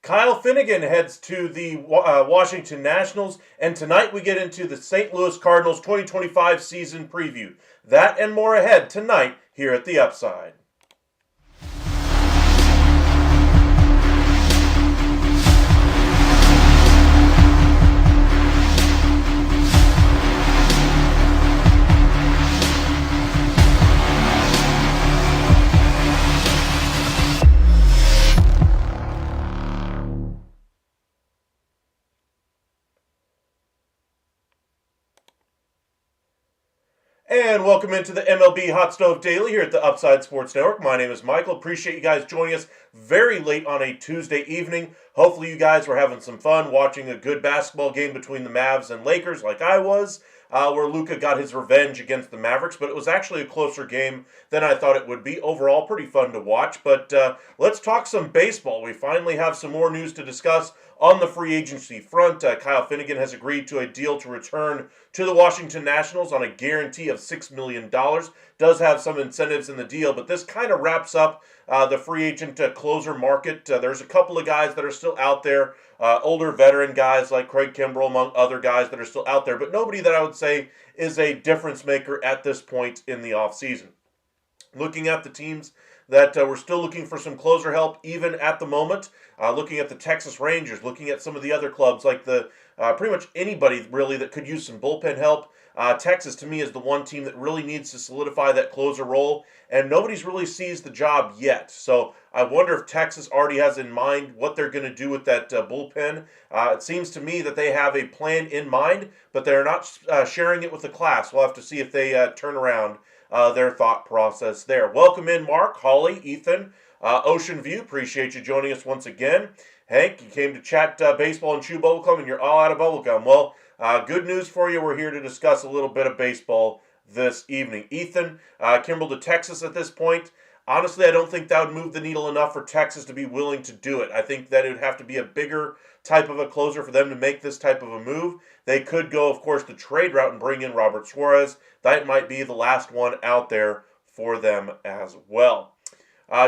Kyle Finnegan heads to the Washington Nationals, and tonight we get into the St. Louis Cardinals 2025 season preview. That and more ahead tonight here at The Upside. And welcome into the MLB Hot Stove Daily here at the Upside Sports Network. My name is Michael. Appreciate you guys joining us very late on a Tuesday evening. Hopefully you guys were having some fun watching a good basketball game between the Mavs and Lakers like I was, where Luka got his revenge against the Mavericks. But it was actually a closer game than I thought it would be. Overall, pretty fun to watch. But let's talk some baseball. We finally have some more news to discuss on the free agency front. Kyle Finnegan has agreed to a deal to return to the Washington Nationals on a guarantee of $6 million. Does have some incentives in the deal, but this kind of wraps up the free agent closer market. There's a couple of guys that are still out there, older veteran guys like Craig Kimbrell, among other guys that are still out there, but nobody that I would say is a difference maker at this point in the offseason. Looking at the teams that we're still looking for some closer help even at the moment. Looking at the Texas Rangers, looking at some of the other clubs like the pretty much anybody really that could use some bullpen help. Texas to me is the one team that really needs to solidify that closer role, and nobody's really seized the job yet. So I wonder if Texas already has in mind what they're going to do with that bullpen. It seems to me that they have a plan in mind, but they're not sharing it with the class. We'll have to see if they turn around their thought process there. Welcome in, Mark, Holly, Ethan, Ocean View. Appreciate you joining us once again. Hank, you came to chat baseball and chew bubblegum, and you're all out of bubblegum. Well, good news for you. We're here to discuss a little bit of baseball this evening. Ethan, Kimbrell to Texas at this point. Honestly, I don't think that would move the needle enough for Texas to be willing to do it. I think that it would have to be a bigger type of a closer for them to make this type of a move. They could go, of course, the trade route and bring in Robert Suarez. That might be the last one out there for them as well.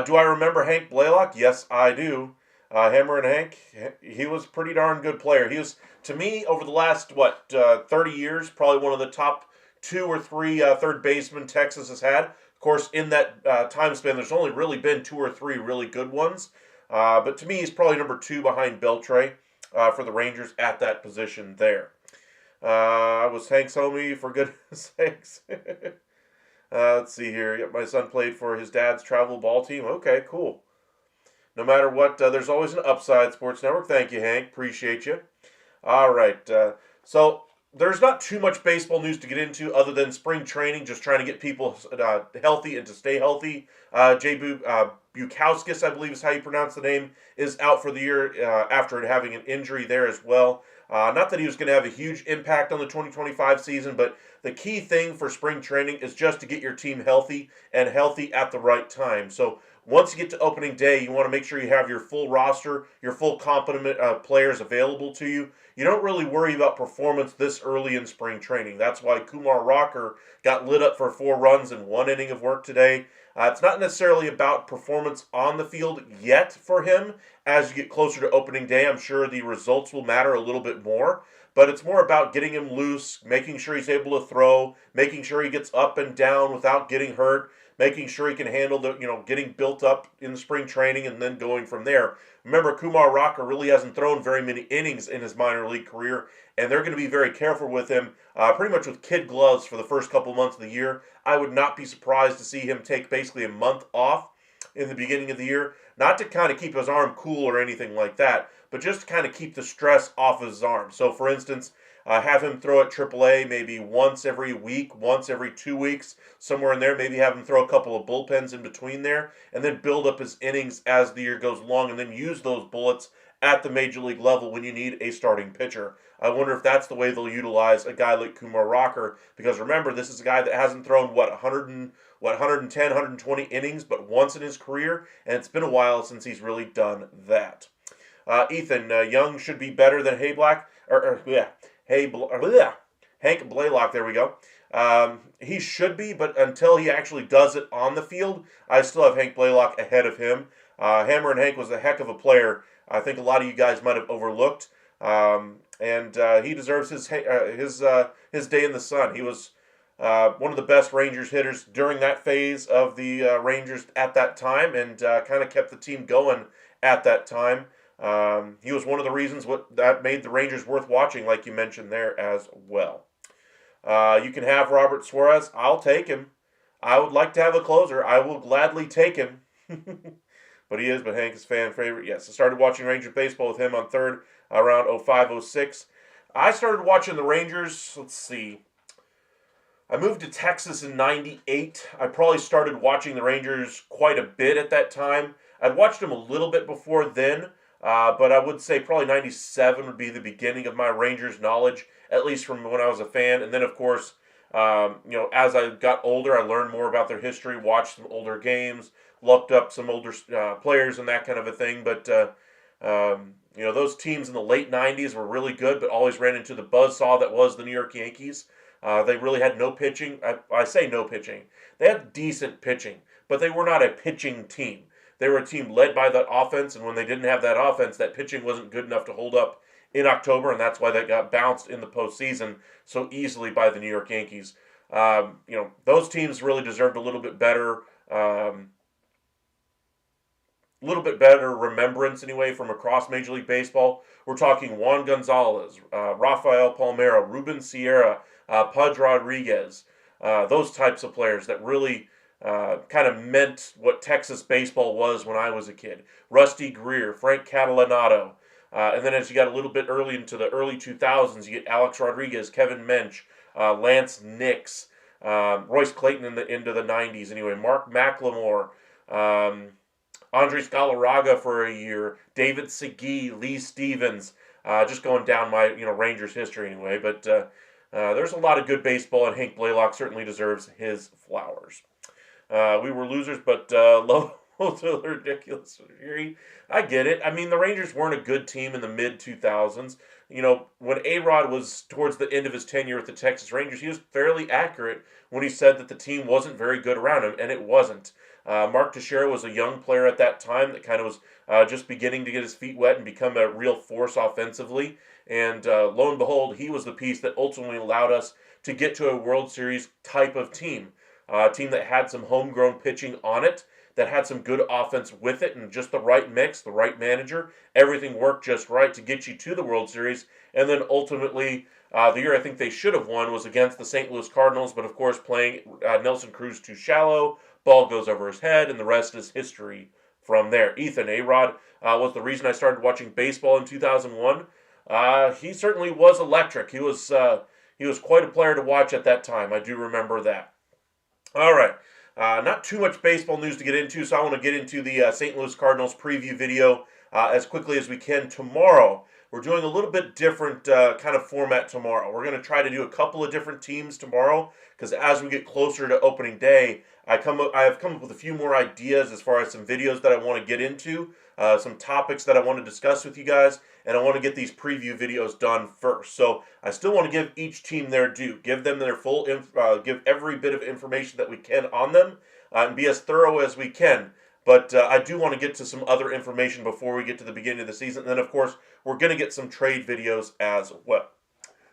Do I remember Hank Blaylock? Yes, I do. Hammer and Hank, he was a pretty darn good player. He was, to me, over the last, 30 years, probably one of the top 2 or 3 third basemen Texas has had. Of course, in that time span, there's only really been 2 or 3 really good ones. But to me, he's probably number 2 behind Beltre for the Rangers at that position there. Was Hank's homie, for goodness sakes. Let's see here. Yep, my son played for his dad's travel ball team. Okay, cool. No matter what, there's always an Upside Sports Network. Thank you, Hank. Appreciate you. All right. So there's not too much baseball news to get into other than spring training, just trying to get people healthy and to stay healthy. Jay Bukowskis, I believe is how you pronounce the name, is out for the year after having an injury there as well. Not that he was going to have a huge impact on the 2025 season, but the key thing for spring training is just to get your team healthy and healthy at the right time. So once you get to opening day, you want to make sure you have your full roster, your full competent players available to you. You don't really worry about performance this early in spring training. That's why Kumar Rocker got lit up for 4 runs in 1 inning of work today. It's not necessarily about performance on the field yet for him. As you get closer to opening day, I'm sure the results will matter a little bit more. But it's more about getting him loose, making sure he's able to throw, making sure he gets up and down without getting hurt, making sure he can handle the, getting built up in spring training and then going from there. Remember, Kumar Rocker really hasn't thrown very many innings in his minor league career, and they're going to be very careful with him, pretty much with kid gloves for the first couple months of the year. I would not be surprised to see him take basically a month off in the beginning of the year, not to kind of keep his arm cool or anything like that, but just to kind of keep the stress off his arm. So, for instance, have him throw at AAA maybe once every week, once every 2 weeks, somewhere in there. Maybe have him throw a couple of bullpens in between there, and then build up his innings as the year goes along, and then use those bullets at the major league level when you need a starting pitcher. I wonder if that's the way they'll utilize a guy like Kumar Rocker, because remember, this is a guy that hasn't thrown, 110, 120 innings, but once in his career, and it's been a while since he's really done that. Ethan, Young should be better than Hank Blaylock, there we go. He should be, but until he actually does it on the field, I still have Hank Blaylock ahead of him. Hammer and Hank was a heck of a player I think a lot of you guys might have overlooked. And he deserves his day in the sun. He was one of the best Rangers hitters during that phase of the Rangers at that time, and kind of kept the team going at that time. He was one of the reasons that made the Rangers worth watching, like you mentioned there as well. You can have Robert Suarez. I'll take him. I would like to have a closer. I will gladly take him. But Hank is fan favorite. Yes, I started watching Rangers baseball with him on third around 05-06. I started watching the Rangers, let's see. I moved to Texas in 98. I probably started watching the Rangers quite a bit at that time. I'd watched them a little bit before then, but I would say probably 97 would be the beginning of my Rangers knowledge, at least from when I was a fan. And then, of course, as I got older, I learned more about their history, watched some older games, looked up some older players and that kind of a thing. But, those teams in the late 90s were really good, but always ran into the buzzsaw that was the New York Yankees. They really had no pitching. I say no pitching. They had decent pitching, but they were not a pitching team. They were a team led by that offense, and when they didn't have that offense, that pitching wasn't good enough to hold up in October, and that's why they got bounced in the postseason so easily by the New York Yankees. Those teams really deserved a little bit better remembrance anyway from across Major League Baseball. We're talking Juan Gonzalez, Rafael Palmeiro, Ruben Sierra, Pudge Rodriguez, those types of players that really kind of meant what Texas baseball was when I was a kid. Rusty Greer, Frank Catalanato, and then as you got a little bit early into the early 2000s, you get Alex Rodriguez, Kevin Mench, Lance Nix, Royce Clayton into the 90s anyway, Mark McLemore, Andres Galarraga for a year, David Segui, Lee Stevens, just going down my Rangers history anyway. But there's a lot of good baseball, and Hank Blaylock certainly deserves his flowers. We were losers, but low to the ridiculous degree. I get it. I mean, the Rangers weren't a good team in the mid-2000s. When A-Rod was towards the end of his tenure with the Texas Rangers, he was fairly accurate when he said that the team wasn't very good around him, and it wasn't. Mark Teixeira was a young player at that time that kind of was just beginning to get his feet wet and become a real force offensively. And lo and behold, he was the piece that ultimately allowed us to get to a World Series type of team. A team that had some homegrown pitching on it, that had some good offense with it, and just the right mix, the right manager. Everything worked just right to get you to the World Series. And then ultimately, the year I think they should have won was against the St. Louis Cardinals, but of course playing Nelson Cruz too shallow. Ball goes over his head, and the rest is history from there. Ethan A-Rod was the reason I started watching baseball in 2001. He certainly was electric. He was quite a player to watch at that time. I do remember that. All right. Not too much baseball news to get into, so I want to get into the St. Louis Cardinals preview video as quickly as we can tomorrow. We're doing a little bit different kind of format tomorrow. We're going to try to do a couple of different teams tomorrow because as we get closer to opening day, I have come up with a few more ideas as far as some videos that I want to get into, some topics that I want to discuss with you guys, and I want to get these preview videos done first. So I still want to give each team their due, give them their full, give every bit of information that we can on them, and be as thorough as we can. But I do want to get to some other information before we get to the beginning of the season. And then, of course, we're going to get some trade videos as well.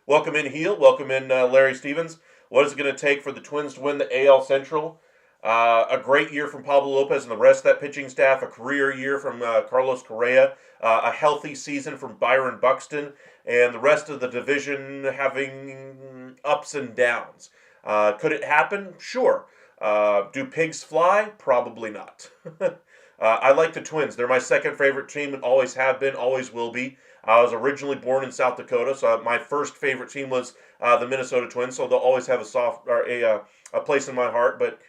Welcome in, Heel. Welcome in, Larry Stevens. What is it going to take for the Twins to win the AL Central? A great year from Pablo Lopez and the rest of that pitching staff. A career year from Carlos Correa. A healthy season from Byron Buxton. And the rest of the division having ups and downs. Could it happen? Sure. Do pigs fly? Probably not. I like the Twins. They're my second favorite team and always have been, always will be. I was originally born in South Dakota, so my first favorite team was the Minnesota Twins, so they'll always have a place in my heart. But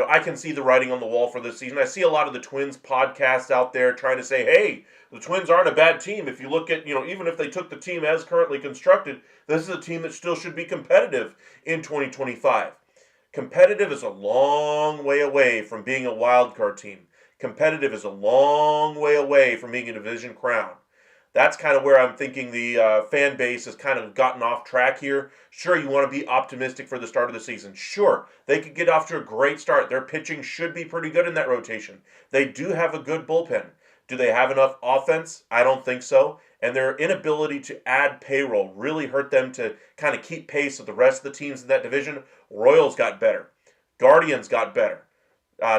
I can see the writing on the wall for this season. I see a lot of the Twins podcasts out there trying to say, hey, the Twins aren't a bad team. If you look at, even if they took the team as currently constructed, this is a team that still should be competitive in 2025. Competitive is a long way away from being a wild card team. Competitive is a long way away from being a division crown. That's kind of where I'm thinking the fan base has kind of gotten off track here. Sure, you want to be optimistic for the start of the season. Sure, they could get off to a great start. Their pitching should be pretty good in that rotation. They do have a good bullpen. Do they have enough offense? I don't think so. And their inability to add payroll really hurt them to kind of keep pace with the rest of the teams in that division. Royals got better. Guardians got better.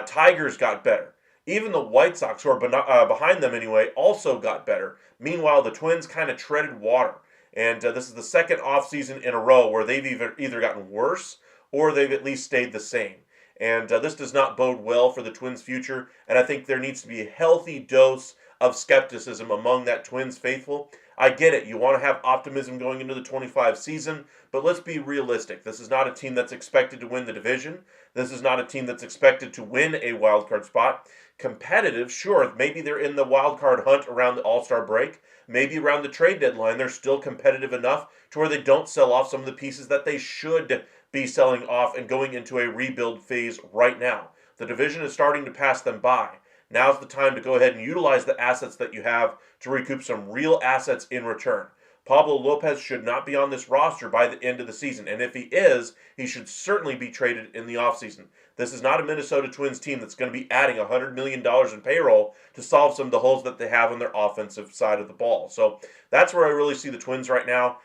Tigers got better. Even the White Sox, who are behind them anyway, also got better. Meanwhile, the Twins kind of treaded water. And this is the second offseason in a row where they've either gotten worse or they've at least stayed the same. And this does not bode well for the Twins' future. And I think there needs to be a healthy dose of skepticism among that Twins faithful. I get it. You want to have optimism going into the 25 season, but let's be realistic. This is not a team that's expected to win the division. This is not a team that's expected to win a wild card spot. Competitive, sure. Maybe they're in the wild card hunt around the All-Star break. Maybe around the trade deadline, they're still competitive enough to where they don't sell off some of the pieces that they should be selling off and going into a rebuild phase right now. The division is starting to pass them by. Now's the time to go ahead and utilize the assets that you have to recoup some real assets in return. Pablo Lopez should not be on this roster by the end of the season, and if he is, he should certainly be traded in the offseason. This is not a Minnesota Twins team that's going to be adding $100 million in payroll to solve some of the holes that they have on their offensive side of the ball. So that's where I really see the Twins right now.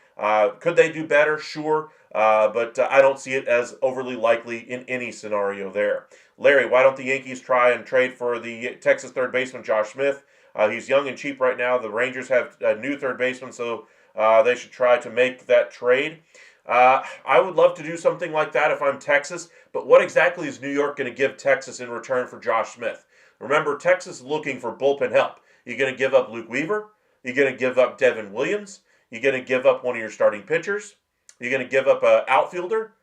Could they do better? Sure, but I don't see it as overly likely in any scenario there. Larry, why don't the Yankees try and trade for the Texas third baseman Josh Smith? He's young and cheap right now. The Rangers have a new third baseman, so they should try to make that trade. I would love to do something like that if I'm Texas, but what exactly is New York going to give Texas in return for Josh Smith? Remember, Texas is looking for bullpen help. You're going to give up Luke Weaver? You're going to give up Devin Williams? You're going to give up one of your starting pitchers? You're going to give up an outfielder?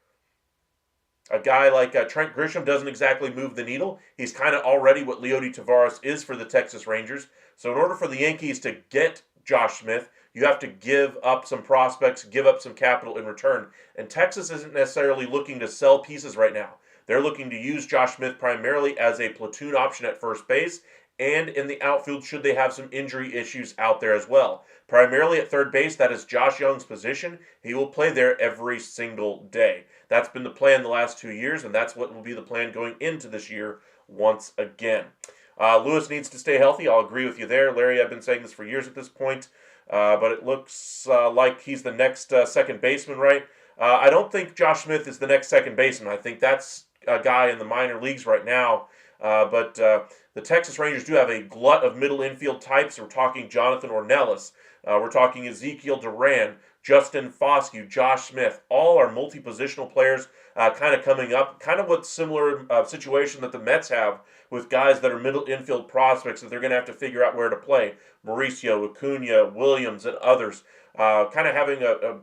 A guy like Trent Grisham doesn't exactly move the needle. He's kind of already what Leody Taveras is for the Texas Rangers. So in order for the Yankees to get Josh Smith, you have to give up some prospects, give up some capital in return. And Texas isn't necessarily looking to sell pieces right now. They're looking to use Josh Smith primarily as a platoon option at first base and in the outfield should they have some injury issues out there as well. Primarily at third base, that is Josh Young's position. He will play there every single day. That's been the plan the last 2 years, and that's what will be the plan going into this year once again. Lewis needs to stay healthy. I'll agree with you there. Larry, I've been saying this for years at this point, but it looks like he's the next second baseman, right? I don't think Josh Smith is the next second baseman. I think that's a guy in the minor leagues right now. But the Texas Rangers do have a glut of middle infield types. We're talking Jonathan Ornelas. We're talking Ezekiel Duran, Justin Foscue, Josh Smith. All are multi-positional players kind of coming up. Kind of what's similar situation that the Mets have with guys that are middle infield prospects that they're going to have to figure out where to play. Mauricio, Acuna, Williams, and others. Kind of having a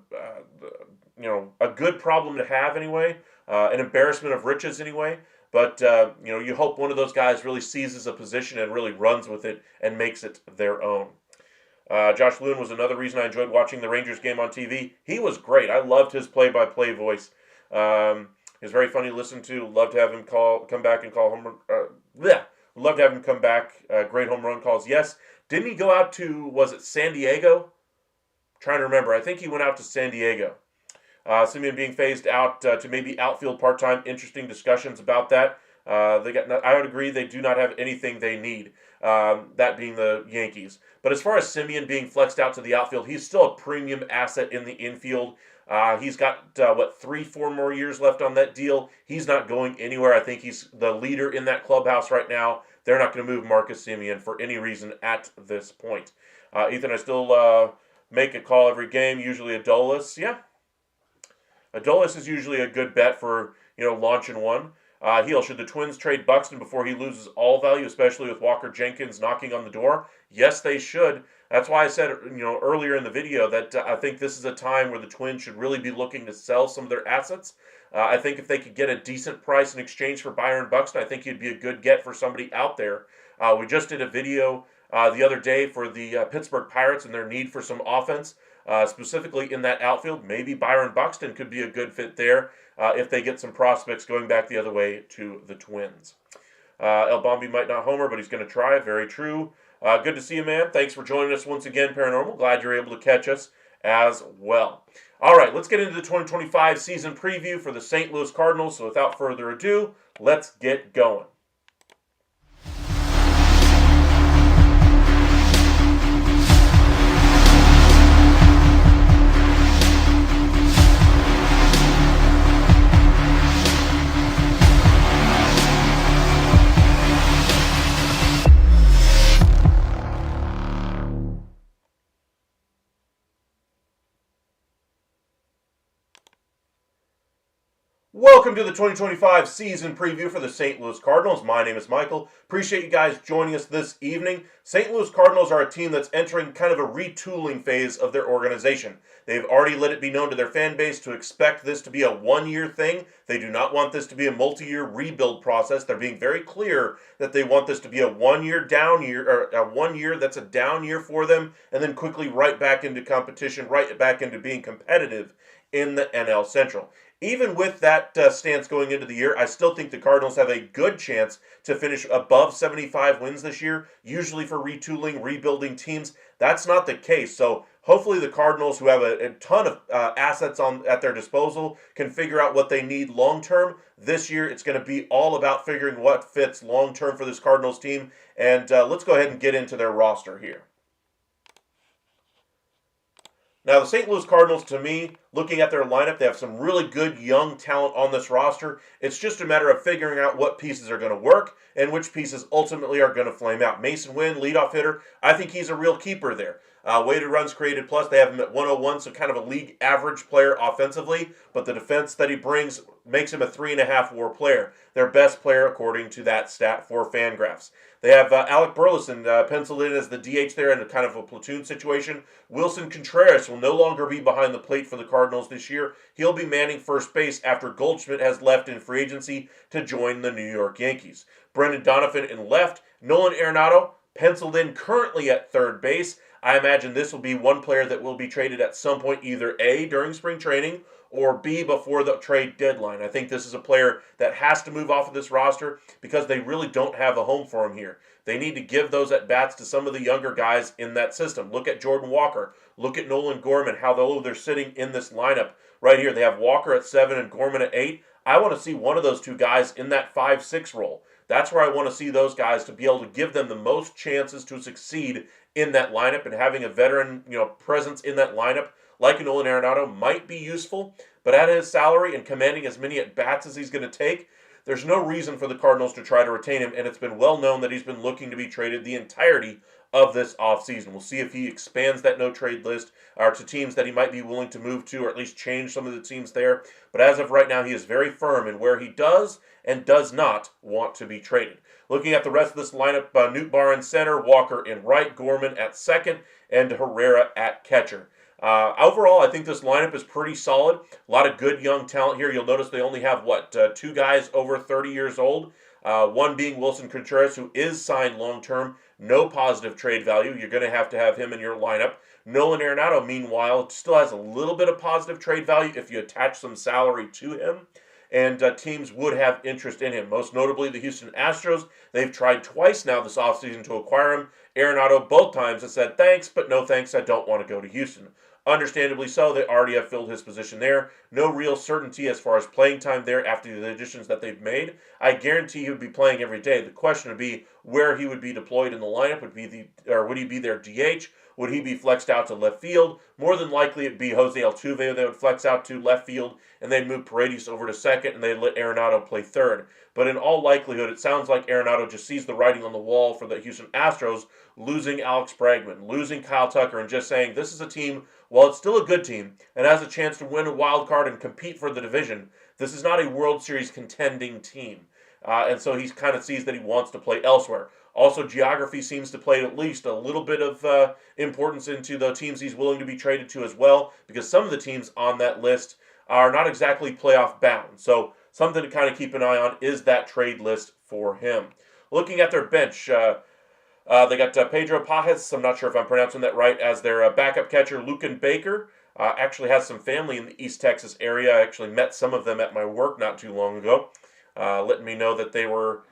good problem to have anyway. An embarrassment of riches anyway. But, you hope one of those guys really seizes a position and really runs with it and makes it their own. Josh Lewin was another reason I enjoyed watching the Rangers game on TV. He was great. I loved his play-by-play voice. He was very funny to listen to. Loved to have him come back and call home. Loved to have him come back. Great home run calls. Yes. Didn't he go out to, was it San Diego? I'm trying to remember. I think he went out to San Diego. Simeon being phased out to maybe outfield part-time. Interesting discussions about that. I would agree they do not have anything they need, that being the Yankees. But as far as Simeon being flexed out to the outfield, he's still a premium asset in the infield. He's got, 3-4 more years left on that deal. He's not going anywhere. I think he's the leader in that clubhouse right now. They're not going to move Marcus Simeon for any reason at this point. Ethan, I still make a call every game, usually Adolis. Yeah. Adolis is usually a good bet for, launching one. Should the Twins trade Buxton before he loses all value, especially with Walker Jenkins knocking on the door? Yes, they should. That's why I said, earlier in the video that I think this is a time where the Twins should really be looking to sell some of their assets. I think if they could get a decent price in exchange for Byron Buxton, I think he'd be a good get for somebody out there. We just did a video the other day for the Pittsburgh Pirates and their need for some offense. Specifically in that outfield, maybe Byron Buxton could be a good fit there if they get some prospects going back the other way to the Twins. El Bombi might not homer, but he's going to try. Very true. Good to see you, man. Thanks for joining us once again, Paranormal. Glad you're able to catch us as well. All right, let's get into the 2025 season preview for the St. Louis Cardinals. So without further ado, let's get going. Welcome to the 2025 season preview for the St. Louis Cardinals. My name is Michael. Appreciate you guys joining us this evening. St. Louis Cardinals are a team that's entering kind of a retooling phase of their organization. They've already let it be known to their fan base to expect this to be a one-year thing. They do not want this to be a multi-year rebuild process. They're being very clear that they want this to be a one-year down year, or a 1 year that's a down year for them, and then quickly right back into competition, right back into being competitive in the NL Central. Even with that stance going into the year, I still think the Cardinals have a good chance to finish above 75 wins this year. Usually for retooling, rebuilding teams, that's not the case. So hopefully the Cardinals, who have a ton of assets at their disposal, can figure out what they need long term. This year, it's going to be all about figuring what fits long term for this Cardinals team. And let's go ahead and get into their roster here. Now, the St. Louis Cardinals, to me, looking at their lineup, they have some really good young talent on this roster. It's just a matter of figuring out what pieces are going to work and which pieces ultimately are going to flame out. Mason Wynn, leadoff hitter, I think he's a real keeper there. Weighted runs created plus, they have him at 101, so kind of a league average player offensively, but the defense that he brings makes him a 3.5 WAR player. Their best player according to that stat for Fangraphs. They have Alec Burleson penciled in as the DH there in a kind of a platoon situation. Wilson Contreras will no longer be behind the plate for the Cardinals this year. He'll be manning first base after Goldschmidt has left in free agency to join the New York Yankees. Brendan Donovan in left. Nolan Arenado penciled in currently at third base. I imagine this will be one player that will be traded at some point, either A, during spring training, or B, before the trade deadline. I think this is a player that has to move off of this roster because they really don't have a home for him here. They need to give those at-bats to some of the younger guys in that system. Look at Jordan Walker. Look at Nolan Gorman, how they're sitting in this lineup. Right here, they have Walker at 7 and Gorman at 8. I want to see one of those two guys in that 5-6 role. That's where I want to see those guys to be able to give them the most chances to succeed in that lineup, and having a veteran, presence in that lineup like Nolan Arenado might be useful, but at his salary and commanding as many at-bats as he's going to take, there's no reason for the Cardinals to try to retain him, and it's been well known that he's been looking to be traded the entirety of this offseason. We'll see if he expands that no-trade list or to teams that he might be willing to move to, or at least change some of the teams there. But as of right now, he is very firm in where he does and does not want to be traded. Looking at the rest of this lineup, Nootbaar in center, Walker in right, Gorman at second, and Herrera at catcher. Overall, I think this lineup is pretty solid. A lot of good young talent here. You'll notice they only have, two guys over 30 years old. One being Wilson Contreras, who is signed long-term. No positive trade value. You're going to have him in your lineup. Nolan Arenado, meanwhile, still has a little bit of positive trade value if you attach some salary to him. And teams would have interest in him. Most notably, the Houston Astros. They've tried twice now this offseason to acquire him. Arenado both times has said, thanks, but no thanks, I don't want to go to Houston. Understandably so, they already have filled his position there. No real certainty as far as playing time there after the additions that they've made. I guarantee he would be playing every day. The question would be where he would be deployed in the lineup. Would he be their DH? Would he be flexed out to left field? More than likely, it'd be Jose Altuve that would flex out to left field, and they'd move Paredes over to second, and they'd let Arenado play third. But in all likelihood, it sounds like Arenado just sees the writing on the wall for the Houston Astros, losing Alex Bregman, losing Kyle Tucker, and just saying this is a team, while it's still a good team, and has a chance to win a wild card and compete for the division, this is not a World Series contending team. And so he kind of sees that he wants to play elsewhere. Also, geography seems to play at least a little bit of importance into the teams he's willing to be traded to as well, because some of the teams on that list are not exactly playoff bound. So something to kind of keep an eye on is that trade list for him. Looking at their bench, they got Pedro Pajes, I'm not sure if I'm pronouncing that right, as their backup catcher. Lucan Baker actually has some family in the East Texas area. I actually met some of them at my work not too long ago, letting me know that they were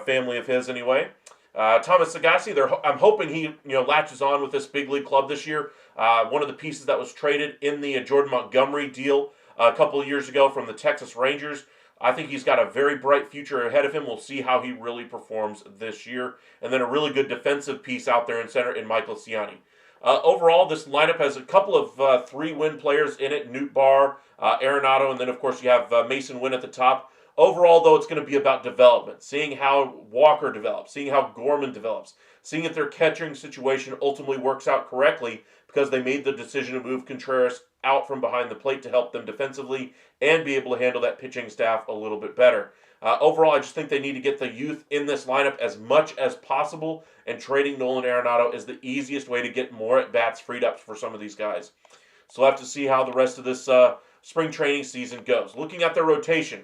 family of his anyway. Thomas Sagassi, I'm hoping he latches on with this big league club this year. One of the pieces that was traded in the Jordan Montgomery deal a couple of years ago from the Texas Rangers. I think he's got a very bright future ahead of him. We'll see how he really performs this year. And then a really good defensive piece out there in center in Michael Ciani. Overall, this lineup has a couple of 3-win players in it. Nootbaar, Arenado, and then of course you have Mason Wynn at the top. Overall, though, it's going to be about development, seeing how Walker develops, seeing how Gorman develops, seeing if their catching situation ultimately works out correctly, because they made the decision to move Contreras out from behind the plate to help them defensively and be able to handle that pitching staff a little bit better. Overall, I just think they need to get the youth in this lineup as much as possible, and trading Nolan Arenado is the easiest way to get more at-bats freed up for some of these guys. So we'll have to see how the rest of this spring training season goes. Looking at their rotation,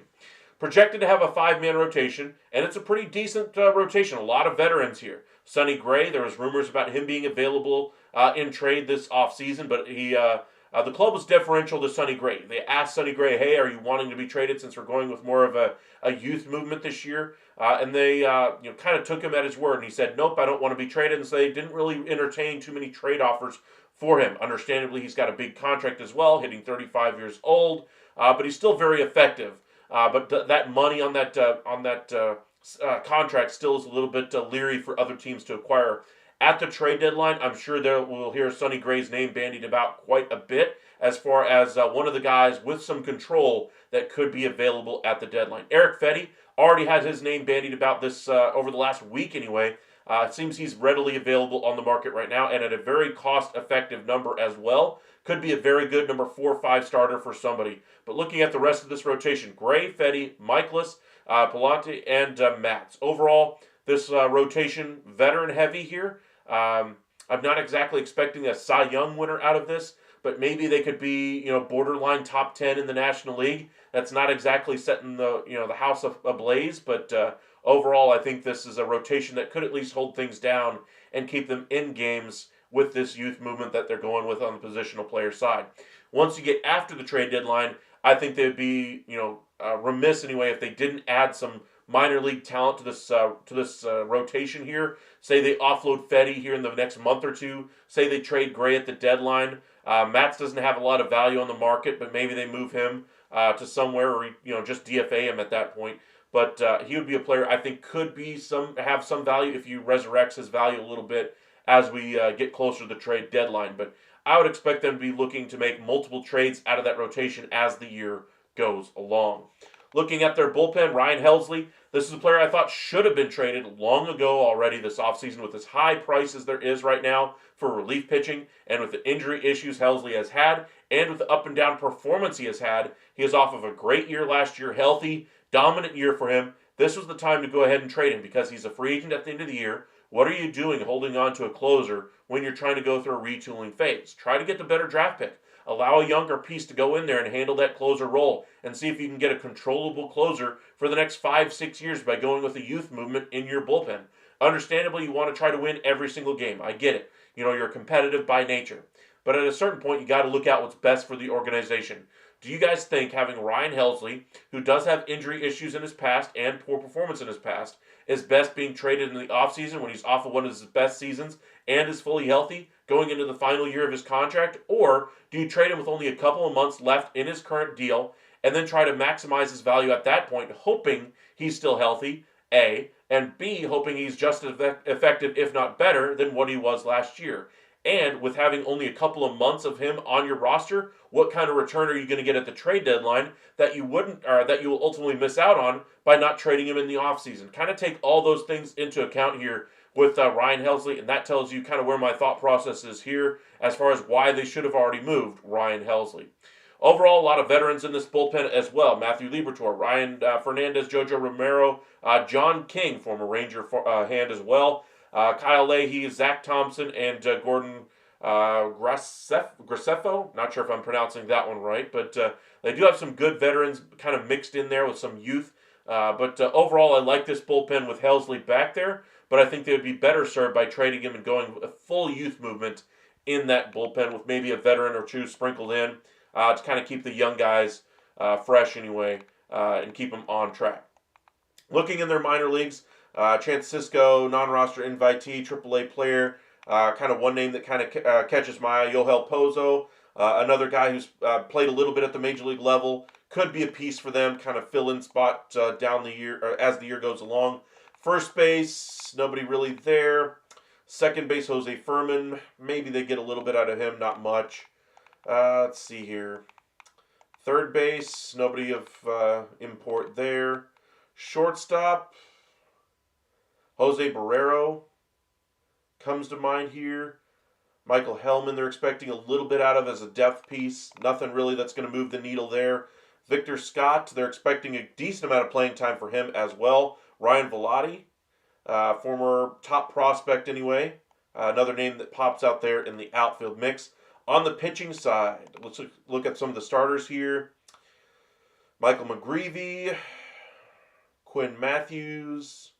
projected to have a 5-man rotation, and it's a pretty decent rotation. A lot of veterans here. Sonny Gray, there was rumors about him being available in trade this offseason, but the club was deferential to Sonny Gray. They asked Sonny Gray, hey, are you wanting to be traded since we're going with more of a youth movement this year? And they kind of took him at his word, and he said, nope, I don't want to be traded, and so they didn't really entertain too many trade offers for him. Understandably, he's got a big contract as well, hitting 35 years old, but he's still very effective. But that money on that contract still is a little bit leery for other teams to acquire. At the trade deadline, I'm sure we'll hear Sonny Gray's name bandied about quite a bit as far as one of the guys with some control that could be available at the deadline. Eric Fetty already has his name bandied about this over the last week anyway. It seems he's readily available on the market right now and at a very cost-effective number as well. Could be a very good number 4 or 5 starter for somebody. But looking at the rest of this rotation, Gray, Fetty, Michaelis, Palante, and Matz. Overall, this rotation, veteran heavy here. I'm not exactly expecting a Cy Young winner out of this, but maybe they could be, borderline top 10 in the National League. That's not exactly setting the house ablaze, but overall, I think this is a rotation that could at least hold things down and keep them in games with this youth movement that they're going with on the positional player side. Once you get after the trade deadline, I think they'd be, remiss anyway if they didn't add some minor league talent to this rotation here. Say they offload Fetty here in the next month or two. Say they trade Gray at the deadline. Matz doesn't have a lot of value on the market, but maybe they move him to somewhere, or just DFA him at that point. But he would be a player I think could have some value if you resurrects his value a little bit as we get closer to the trade deadline. But I would expect them to be looking to make multiple trades out of that rotation as the year goes along. Looking at their bullpen, Ryan Helsley, this is a player I thought should have been traded long ago already this offseason with as high price as there is right now for relief pitching, and with the injury issues Helsley has had, and with the up and down performance he has had. He is off of a great year last year, healthy, dominant year for him. This was the time to go ahead and trade him because he's a free agent at the end of the year. What are you doing holding on to a closer when you're trying to go through a retooling phase? Try to get the better draft pick. Allow a younger piece to go in there and handle that closer role and see if you can get a controllable closer for the next 5-6 years by going with a youth movement in your bullpen. Understandably, you want to try to win every single game. I get it. You're competitive by nature. But at a certain point, you got to look out what's best for the organization. Do you guys think having Ryan Helsley, who does have injury issues in his past and poor performance in his past, is best being traded in the offseason when he's off of one of his best seasons and is fully healthy going into the final year of his contract? Or do you trade him with only a couple of months left in his current deal and then try to maximize his value at that point, hoping he's still healthy, A, and B, hoping he's just as effective, if not better, than what he was last year? And with having only a couple of months of him on your roster, what kind of return are you going to get at the trade deadline that you will ultimately miss out on by not trading him in the offseason? Kind of take all those things into account here with Ryan Helsley, and that tells you kind of where my thought process is here as far as why they should have already moved Ryan Helsley. Overall, a lot of veterans in this bullpen as well. Matthew Liberatore, Ryan Fernandez, Jojo Romero, John King, former Ranger hand as well. Kyle Leahy, Zach Thompson, and Gordon Graceffo. Not sure if I'm pronouncing that one right, but they do have some good veterans kind of mixed in there with some youth. But overall, I like this bullpen with Helsley back there, but I think they would be better served by trading him and going with a full youth movement in that bullpen with maybe a veteran or two sprinkled in to kind of keep the young guys fresh anyway and keep them on track. Looking in their minor leagues, Chance Cisco, non-roster invitee, AAA player. Kind of one name that kind of catches my eye, Yohel Pozo. Another guy who's played a little bit at the major league level. Could be a piece for them, kind of fill-in spot down the year or as the year goes along. First base, nobody really there. Second base, Jose Furman. Maybe they get a little bit out of him, not much. Let's see here. Third base, nobody of import there. Shortstop, Jose Barrero comes to mind here. Michael Hellman, they're expecting a little bit out of as a depth piece. Nothing really that's going to move the needle there. Victor Scott, they're expecting a decent amount of playing time for him as well. Ryan Velotti, former top prospect anyway. Another name that pops out there in the outfield mix. On the pitching side, let's look at some of the starters here. Michael McGreevy, Quinn Matthews,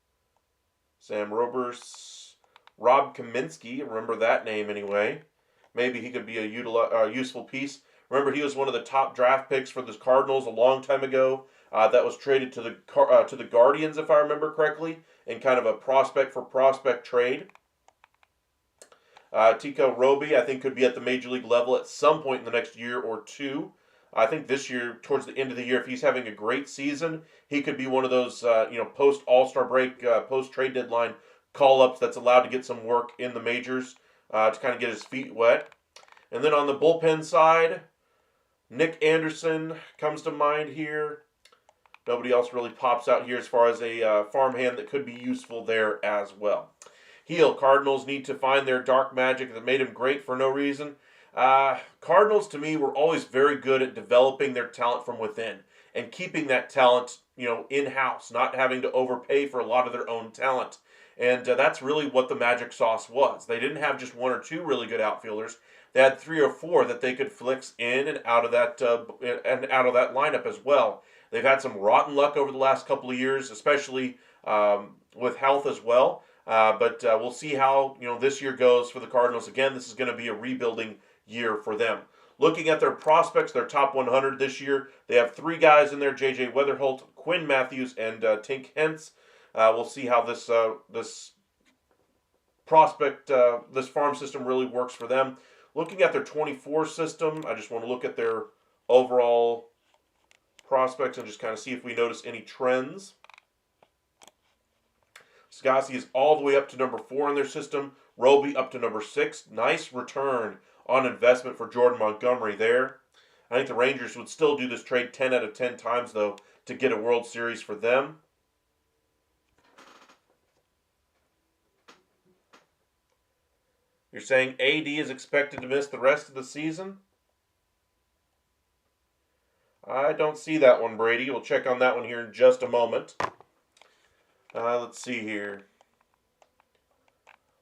Sam Roberts, Rob Kaminsky. Remember that name anyway. Maybe he could be a useful piece. Remember, he was one of the top draft picks for the Cardinals a long time ago. That was traded to the Guardians, if I remember correctly, in kind of a prospect for prospect trade. Tico Roby, I think, could be at the major league level at some point in the next year or two. I think this year, towards the end of the year, if he's having a great season, he could be one of those, post All-Star break, post trade deadline call-ups that's allowed to get some work in the majors to kind of get his feet wet. And then on the bullpen side, Nick Anderson comes to mind here. Nobody else really pops out here as far as a farmhand that could be useful there as well. Cardinals need to find their dark magic that made them great for no reason. Cardinals, to me, were always very good at developing their talent from within and keeping that talent, in-house, not having to overpay for a lot of their own talent. And that's really what the magic sauce was. They didn't have just one or two really good outfielders. They had 3 or 4 that they could flex in and out of that lineup as well. They've had some rotten luck over the last couple of years, especially with health as well. But we'll see how this year goes for the Cardinals. Again, this is going to be a rebuilding year for them. Looking at their prospects, their top 100 this year, they have 3 guys in there: J.J. Weatherholt, Quinn Matthews, and Tink Hence. We'll see how this farm system really works for them. Looking at their 24 system, I just want to look at their overall prospects and just kind of see if we notice any trends. Scassi is all the way up to number 4 in their system. Roby up to number 6. Nice return on investment for Jordan Montgomery there. I think the Rangers would still do this trade 10 out of 10 times, though, to get a World Series for them. You're saying AD is expected to miss the rest of the season? I don't see that one, Brady. We'll check on that one here in just a moment. Let's see here.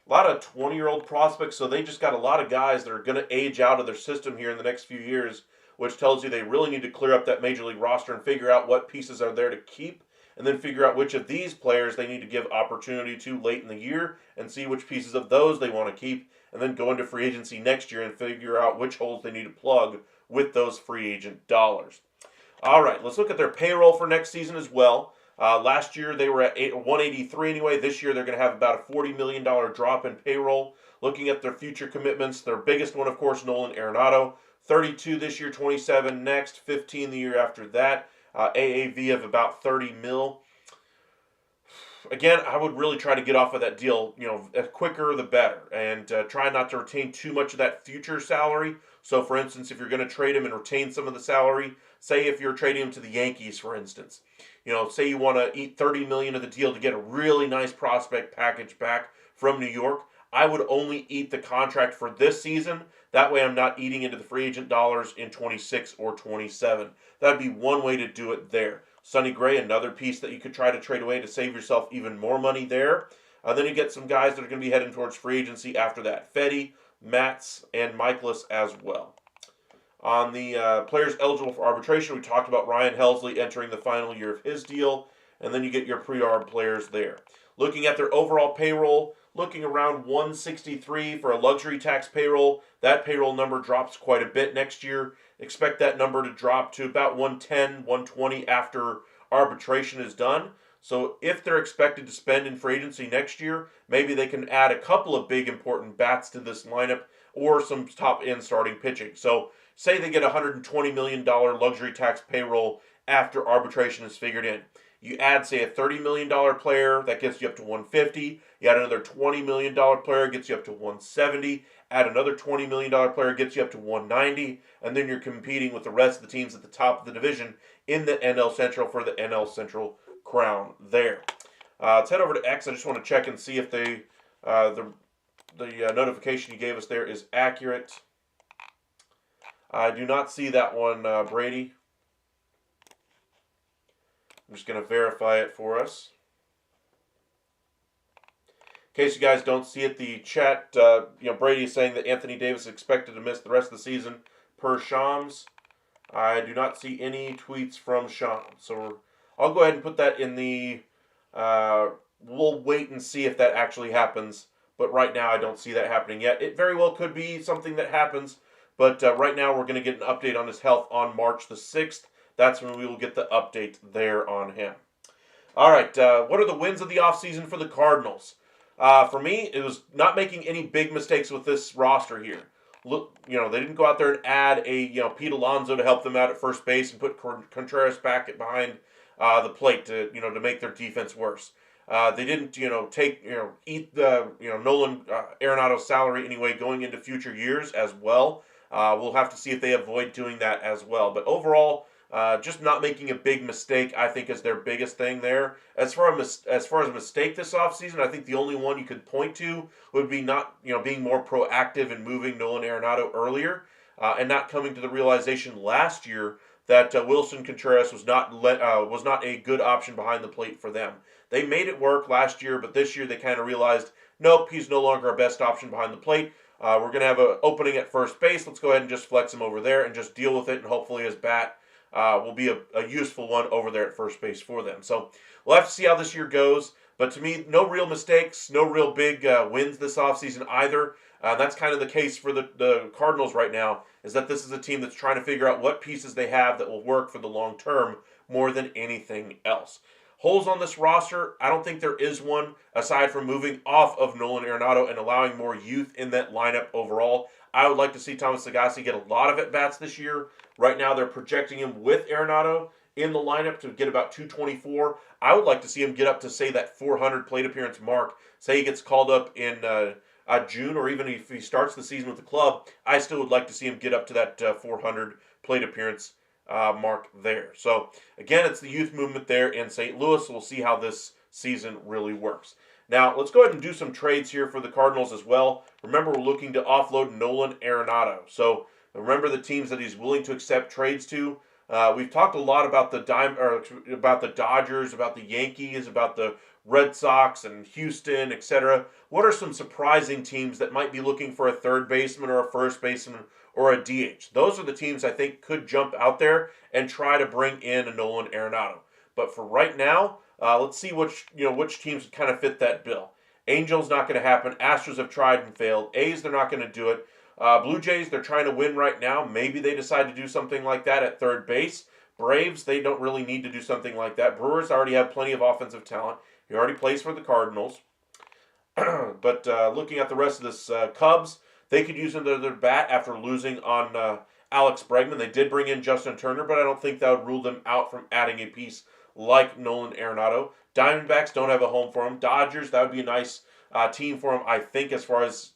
A lot of 20-year-old prospects, so they just got a lot of guys that are going to age out of their system here in the next few years, which tells you they really need to clear up that major league roster and figure out what pieces are there to keep, and then figure out which of these players they need to give opportunity to late in the year and see which pieces of those they want to keep, and then go into free agency next year and figure out which holes they need to plug with those free agent dollars. All right, let's look at their payroll for next season as well. Last year they were at 183 anyway. This year they're going to have about a $40 million drop in payroll. Looking at their future commitments, their biggest one, of course, Nolan Arenado. 32 this year, 27 next, 15 the year after that. AAV of about 30 mil. Again, I would really try to get off of that deal, the quicker the better, and try not to retain too much of that future salary. So, for instance, if you're going to trade him and retain some of the salary, say if you're trading him to the Yankees, for instance, say you want to eat $30 million of the deal to get a really nice prospect package back from New York, I would only eat the contract for this season. That way I'm not eating into the free agent dollars in 26 or 27. That'd be one way to do it there. Sonny Gray, another piece that you could try to trade away to save yourself even more money there. Then you get some guys that are going to be heading towards free agency after that. Fetty, Matz, and Michaelis as well. On the players eligible for arbitration, we talked about Ryan Helsley entering the final year of his deal, and then you get your pre-arb players there. Looking at their overall payroll, looking around 163 for a luxury tax payroll. That payroll number drops quite a bit next year. Expect that number to drop to about 110, 120 after arbitration is done. So if they're expected to spend in free agency next year, maybe they can add a couple of big important bats to this lineup or some top-end starting pitching. So say they get a $120 million luxury tax payroll after arbitration is figured in. You add, say, a $30 million player, that gets you up to 150. You add another $20 million player, gets you up to 170. Add another $20 million player, gets you up to 190. And then you're competing with the rest of the teams at the top of the division in the NL Central for the NL Central crown there. Let's head over to X. I just want to check and see if the the notification you gave us there is accurate. I do not see that one, Brady. I'm just going to verify it for us. In case you guys don't see it, the chat, Brady is saying that Anthony Davis is expected to miss the rest of the season per Shams. I do not see any tweets from Shams. So I'll go ahead and put that in the, we'll wait and see if that actually happens. But right now I don't see that happening yet. It very well could be something that happens. But right now we're going to get an update on his health on March the 6th. That's when we will get the update there on him. All right, what are the wins of the offseason for the Cardinals? For me, it was not making any big mistakes with this roster here. Look, they didn't go out there and add a Pete Alonso to help them out at first base and put Contreras back behind the plate to make their defense worse. They didn't eat the Nolan Arenado's salary anyway going into future years as well. We'll have to see if they avoid doing that as well. But overall, just not making a big mistake, I think, is their biggest thing there. As far as a mistake this offseason, I think the only one you could point to would be not being more proactive in moving Nolan Arenado earlier, and not coming to the realization last year that Wilson Contreras was not a good option behind the plate for them. They made it work last year, but this year they kind of realized, nope, he's no longer our best option behind the plate. We're going to have an opening at first base. Let's go ahead and just flex him over there and just deal with it, and hopefully his bat will be a useful one over there at first base for them. So we'll have to see how this year goes. But to me, no real mistakes, no real big wins this offseason either. That's kind of the case for the Cardinals right now, is that this is a team that's trying to figure out what pieces they have that will work for the long term more than anything else. Holes on this roster, I don't think there is one, aside from moving off of Nolan Arenado and allowing more youth in that lineup overall. I would like to see Thomas Sagassi get a lot of at-bats this year. Right now, they're projecting him with Arenado in the lineup to get about 224. I would like to see him get up to, say, that 400 plate appearance mark. Say he gets called up in June, or even if he starts the season with the club, I still would like to see him get up to that 400 plate appearance mark there. So, again, it's the youth movement there in St. Louis. So we'll see how this season really works. Now, let's go ahead and do some trades here for the Cardinals as well. Remember, we're looking to offload Nolan Arenado. So, remember the teams that he's willing to accept trades to. We've talked a lot about about the Dodgers, about the Yankees, about the Red Sox and Houston, etc. What are some surprising teams that might be looking for a third baseman or a first baseman or a DH? Those are the teams I think could jump out there and try to bring in a Nolan Arenado. But for right now, let's see which teams kind of fit that bill. Angels, not going to happen. Astros have tried and failed. A's, they're not going to do it. Blue Jays, they're trying to win right now. Maybe they decide to do something like that at third base. Braves, they don't really need to do something like that. Brewers already have plenty of offensive talent. He already plays for the Cardinals. But looking at the rest of this Cubs, they could use another bat after losing on Alex Bregman. They did bring in Justin Turner, but I don't think that would rule them out from adding a piece like Nolan Arenado. Diamondbacks don't have a home for him. Dodgers, that would be a nice team for him, I think, as far as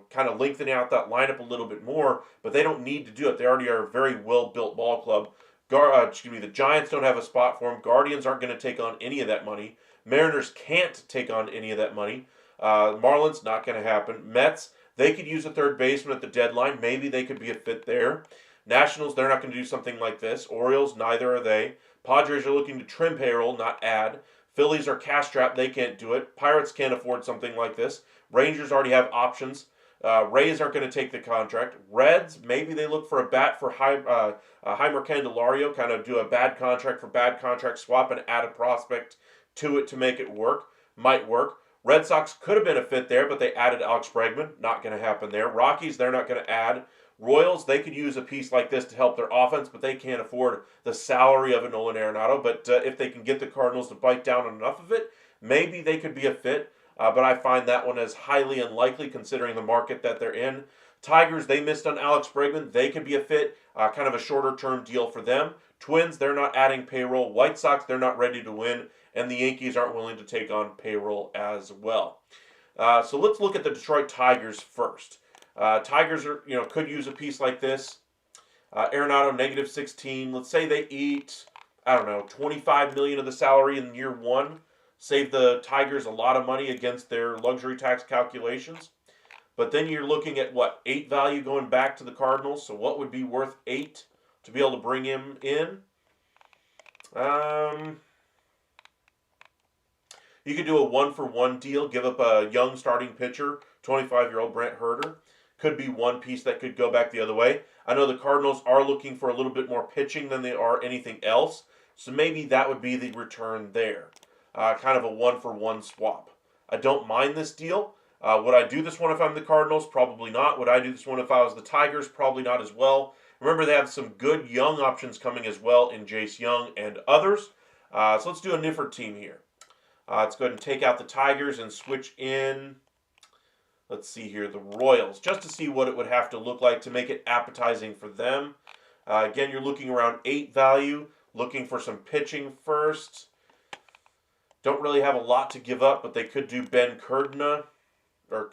kind of lengthening out that lineup a little bit more. But they don't need to do it. They already are a very well-built ball club. The Giants don't have a spot for him. Guardians aren't going to take on any of that money. Mariners can't take on any of that money. Marlins, not going to happen. Mets, they could use a third baseman at the deadline. Maybe they could be a fit there. Nationals, they're not going to do something like this. Orioles, neither are they. Padres are looking to trim payroll, not add. Phillies are cash strapped. They can't do it. Pirates can't afford something like this. Rangers already have options. Rays aren't going to take the contract. Reds, maybe they look for a bat for Heimer Candelario, kind of do a bad contract for bad contract swap and add a prospect to it to make it work. Might work. Red Sox could have been a fit there, but they added Alex Bregman. Not going to happen there. Rockies, they're not going to add. Royals, they could use a piece like this to help their offense, but they can't afford the salary of a Nolan Arenado. But if they can get the Cardinals to bite down on enough of it, maybe they could be a fit. But I find that one as highly unlikely considering the market that they're in. Tigers, they missed on Alex Bregman. They could be a fit, kind of a shorter-term deal for them. Twins, they're not adding payroll. White Sox, they're not ready to win. And the Yankees aren't willing to take on payroll as well. So let's look at the Detroit Tigers first. Tigers are, could use a piece like this. Arenado, negative 16. Let's say they eat, $25 million of the salary in year one. Save the Tigers a lot of money against their luxury tax calculations. But then you're looking at what, 8 value going back to the Cardinals. So what would be worth 8 to be able to bring him in? You could do a 1-for-1 deal, give up a young starting pitcher, 25-year-old Brent Herter. Could be one piece that could go back the other way. I know the Cardinals are looking for a little bit more pitching than they are anything else, so maybe that would be the return there. Kind of a 1-for-1 swap. I don't mind this deal. Would I do this one if I'm the Cardinals? Probably not. Would I do this one if I was the Tigers? Probably not as well. Remember, they have some good young options coming as well in Jace Young and others. So let's do a different team here. Let's go ahead and take out the Tigers and switch in, let's see here, the Royals, just to see what it would have to look like to make it appetizing for them. Again, you're looking around 8 value, looking for some pitching first. Don't really have a lot to give up, but they could do Ben Cardurna, or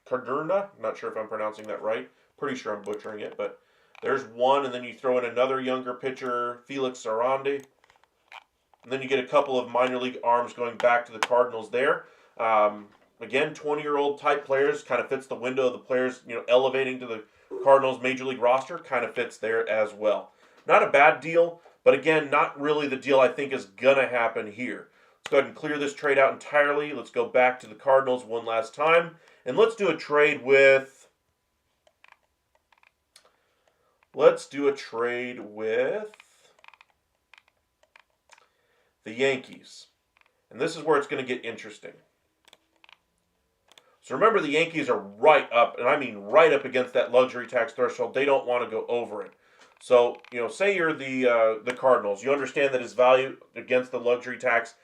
Cardurna. I'm not sure if I'm pronouncing that right. Pretty sure I'm butchering it, but there's one, and then you throw in another younger pitcher, Felix Sarandi. And then you get a couple of minor league arms going back to the Cardinals there. Again, 20-year-old type players, kind of fits the window of the players, elevating to the Cardinals major league roster, kind of fits there as well. Not a bad deal, but again, not really the deal I think is going to happen here. Let's go ahead and clear this trade out entirely. Let's go back to the Cardinals one last time. And let's do a trade with... the Yankees. And this is where it's going to get interesting. So remember, the Yankees are right up, and I mean right up against that luxury tax threshold. They don't want to go over it. So, say you're the Cardinals. You understand that his value against the luxury tax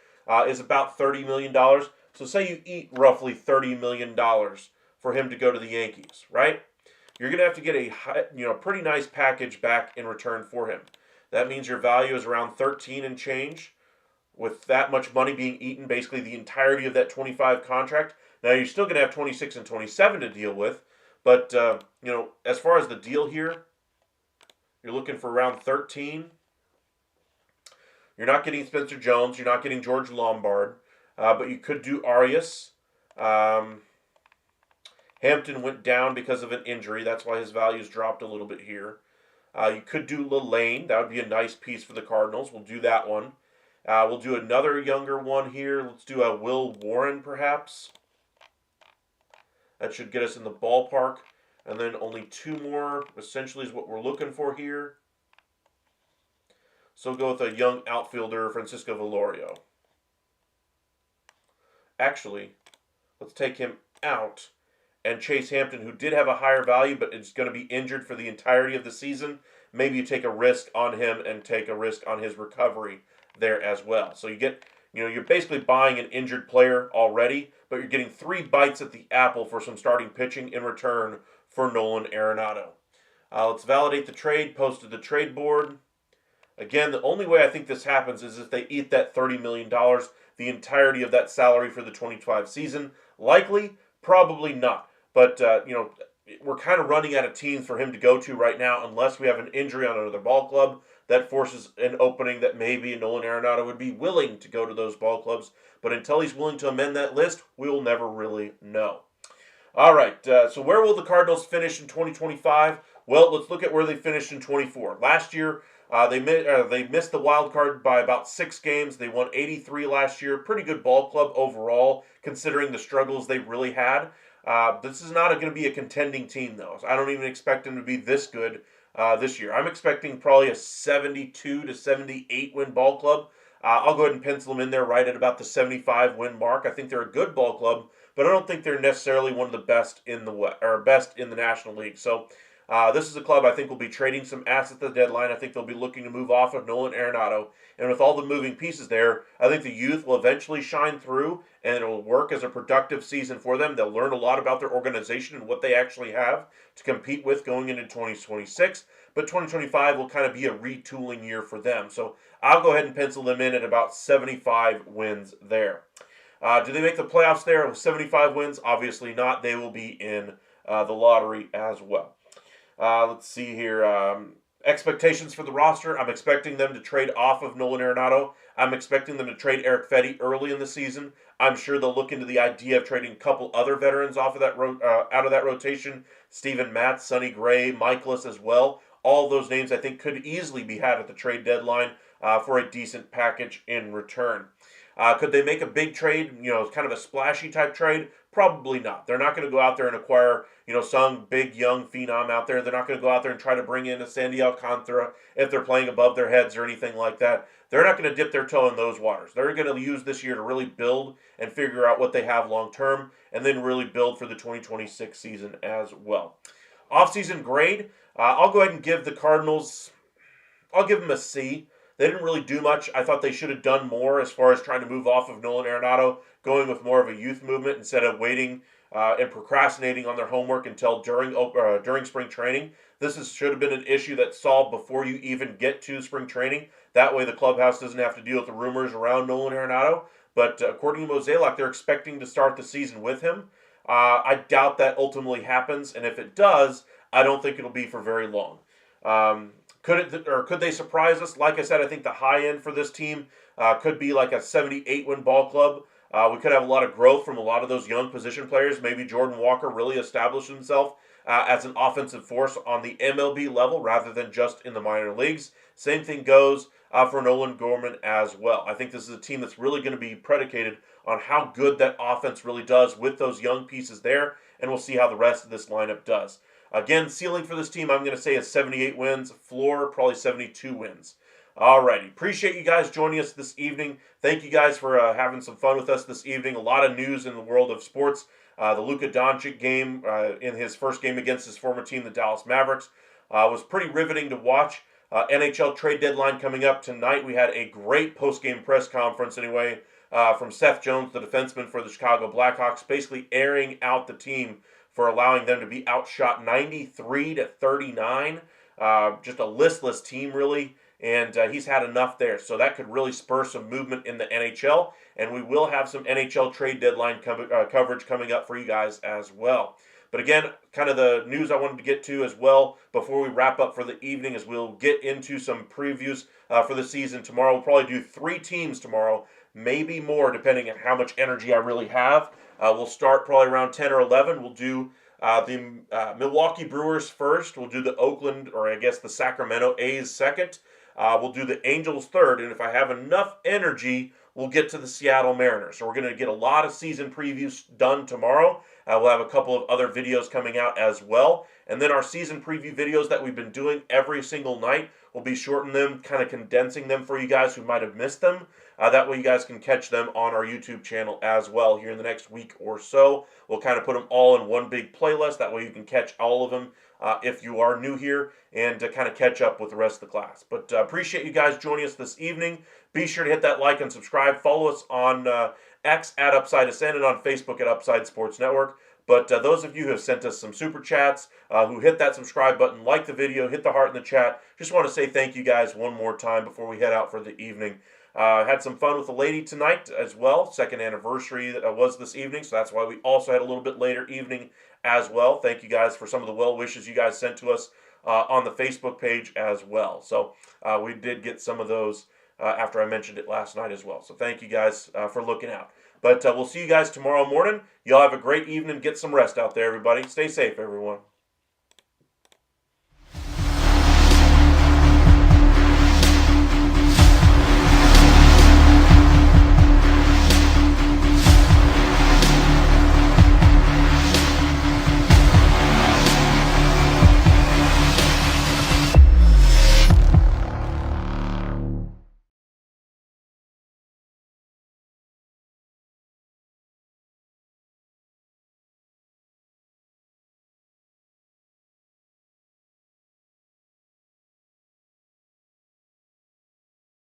is about $30 million. So say you eat roughly $30 million for him to go to the Yankees, right? You're going to have to get a pretty nice package back in return for him. That means your value is around 13 and change. With that much money being eaten, basically the entirety of that 25 contract. Now, you're still going to have 26 and 27 to deal with. But, as far as the deal here, you're looking for around 13. You're not getting Spencer Jones. You're not getting George Lombard. But you could do Arias. Hampton went down because of an injury. That's why his value's dropped a little bit here. You could do Lelane. That would be a nice piece for the Cardinals. We'll do that one. We'll do another younger one here. Let's do a Will Warren, perhaps. That should get us in the ballpark. And then only 2 more, essentially, is what we're looking for here. So we'll go with a young outfielder, Francisco Velorio. Actually, let's take him out. And Chase Hampton, who did have a higher value, but is going to be injured for the entirety of the season. Maybe you take a risk on him and take a risk on his recovery there as well. So you get, you're basically buying an injured player already, but you're getting 3 bites at the apple for some starting pitching in return for Nolan Arenado. Let's validate the trade, post to the trade board. Again, the only way I think this happens is if they eat that $30 million, the entirety of that salary for the 2025 season. Likely, probably not. But, we're kind of running out of teams for him to go to right now unless we have an injury on another ball club. That forces an opening that maybe Nolan Arenado would be willing to go to those ball clubs. But until he's willing to amend that list, we'll never really know. All right, so where will the Cardinals finish in 2025? Well, let's look at where they finished in 24. Last year, they missed the wild card by about 6 games. They won 83 last year. Pretty good ball club overall, considering the struggles they really had. This is not going to be a contending team, though. So I don't even expect them to be this good this year. I'm expecting probably a 72 to 78 win ball club. I'll go ahead and pencil them in there right at about the 75 win mark. I think they're a good ball club, but I don't think they're necessarily one of the best in the National League. So this is a club I think will be trading some assets at the deadline. I think they'll be looking to move off of Nolan Arenado. And with all the moving pieces there, I think the youth will eventually shine through, and it will work as a productive season for them. They'll learn a lot about their organization and what they actually have to compete with going into 2026. But 2025 will kind of be a retooling year for them. So I'll go ahead and pencil them in at about 75 wins there. Do they make the playoffs there with 75 wins? Obviously not. They will be in the lottery as well. Let's see here. Expectations for the roster. I'm expecting them to trade off of Nolan Arenado. I'm expecting them to trade Eric Fetty early in the season. I'm sure they'll look into the idea of trading a couple other veterans off of that out of that rotation. Steven Matz, Sonny Gray, Michaelis as well. All those names I think could easily be had at the trade deadline for a decent package in return. Could they make a big trade, kind of a splashy type trade? Probably not. They're not going to go out there and acquire, some big young phenom out there. They're not going to go out there and try to bring in a Sandy Alcantara if they're playing above their heads or anything like that. They're not going to dip their toe in those waters. They're going to use this year to really build and figure out what they have long term and then really build for the 2026 season as well. Offseason grade, I'll go ahead and give the Cardinals, I'll give them a C. They didn't really do much. I thought they should have done more as far as trying to move off of Nolan Arenado, going with more of a youth movement instead of waiting and procrastinating on their homework until during spring training. Should have been an issue that's solved before you even get to spring training. That way the clubhouse doesn't have to deal with the rumors around Nolan Arenado. But according to Mozeliak, they're expecting to start the season with him. I doubt that ultimately happens, and if it does, I don't think it'll be for very long. Could they surprise us? Like I said, I think the high end for this team could be like a 78-win ball club. We could have a lot of growth from a lot of those young position players. Maybe Jordan Walker really established himself as an offensive force on the MLB level rather than just in the minor leagues. Same thing goes for Nolan Gorman as well. I think this is a team that's really going to be predicated on how good that offense really does with those young pieces there, and we'll see how the rest of this lineup does. Again, ceiling for this team, I'm going to say is 78 wins. Floor, probably 72 wins. Alrighty. Appreciate you guys joining us this evening. Thank you guys for having some fun with us this evening. A lot of news in the world of sports. The Luka Doncic game in his first game against his former team, the Dallas Mavericks, was pretty riveting to watch. NHL trade deadline coming up tonight. We had a great post-game press conference anyway from Seth Jones, the defenseman for the Chicago Blackhawks, basically airing out the team for allowing them to be outshot 93-39. Just a listless team, really. And he's had enough there. So that could really spur some movement in the NHL. And we will have some NHL trade deadline coverage coming up for you guys as well. But again, kind of the news I wanted to get to as well before we wrap up for the evening is we'll get into some previews for the season tomorrow. We'll probably do 3 teams tomorrow, maybe more depending on how much energy I really have. We'll start probably around 10 or 11. We'll do the Milwaukee Brewers first. We'll do the Oakland, or I guess the Sacramento A's second. We'll do the Angels third. And if I have enough energy, we'll get to the Seattle Mariners. So we're going to get a lot of season previews done tomorrow. We'll have a couple of other videos coming out as well. And then our season preview videos that we've been doing every single night, we'll be shortening them, kind of condensing them for you guys who might have missed them. That way you guys can catch them on our YouTube channel as well here in the next week or so. We'll kind of put them all in one big playlist. That way you can catch all of them if you are new here and to kind of catch up with the rest of the class. But appreciate you guys joining us this evening. Be sure to hit that like and subscribe. Follow us on X at Upside Ascend and on Facebook at Upside Sports Network. But those of you who have sent us some super chats, who hit that subscribe button, like the video, hit the heart in the chat, just want to say thank you guys one more time before we head out for the evening. Had some fun with the lady tonight as well. Second anniversary was this evening, so that's why we also had a little bit later evening as well. Thank you guys for some of the well wishes you guys sent to us on the Facebook page as well. So we did get some of those after I mentioned it last night as well. So thank you guys for looking out. But we'll see you guys tomorrow morning. Y'all have a great evening. Get some rest out there, everybody. Stay safe, everyone.